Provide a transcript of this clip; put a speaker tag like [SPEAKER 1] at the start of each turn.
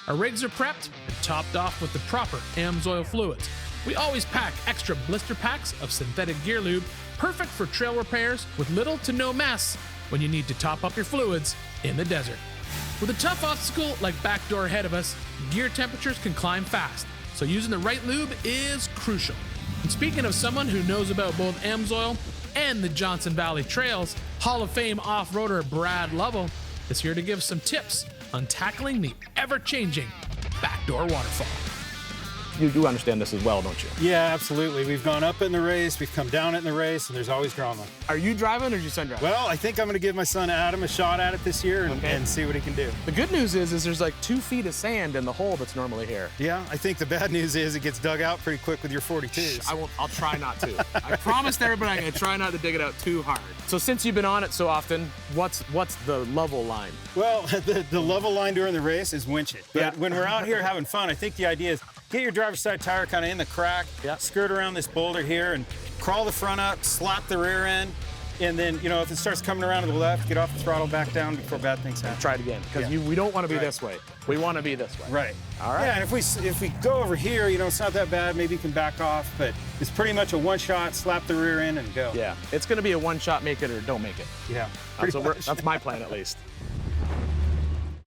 [SPEAKER 1] Our rigs are prepped and topped off with the proper Amsoil fluids. We always pack extra blister packs of synthetic gear lube, perfect for trail repairs with little to no mess when you need to top up your fluids in the desert. With a tough obstacle like Backdoor ahead of us, gear temperatures can climb fast, so using the right lube is crucial. And speaking of someone who knows about both Amsoil and the Johnson Valley trails, Hall of Fame off-roader Brad Lovell is here to give some tips on tackling the ever-changing Backdoor Waterfall.
[SPEAKER 2] You do understand this as well, don't you?
[SPEAKER 3] Yeah, absolutely. We've gone up in the race, we've come down it in the race, and there's always drama.
[SPEAKER 2] Are you driving or is your son driving?
[SPEAKER 3] Well, I think I'm going to give my son Adam a shot at it this year and see what he can do.
[SPEAKER 2] The good news is there's like 2 feet of sand in the hole that's normally here.
[SPEAKER 3] Yeah, I think the bad news is it gets dug out pretty quick with your 42s.
[SPEAKER 2] I'll try not to. I promised everybody I'm going to try not to dig it out too hard. So since you've been on it so often, what's the level line?
[SPEAKER 3] Well, the level line during the race is winch it. But
[SPEAKER 2] Yeah.
[SPEAKER 3] when we're out here having fun, I think the idea is get your driver's side tire kind of in the crack, skirt around this boulder here, and crawl the front up, slap the rear end, and then, you know, if it starts coming around to the left, get off the throttle, back down before bad things happen.
[SPEAKER 2] Try it again, because we don't want to be this way. We want to be this way.
[SPEAKER 3] Right.
[SPEAKER 2] All right.
[SPEAKER 3] Yeah, and if we go over here, you know, it's not that bad. Maybe you can back off, but it's pretty much a one-shot, slap the rear end, and go.
[SPEAKER 2] Yeah, it's going to be a one-shot, make it or don't make it.
[SPEAKER 3] Yeah.
[SPEAKER 2] So that's my plan, at least.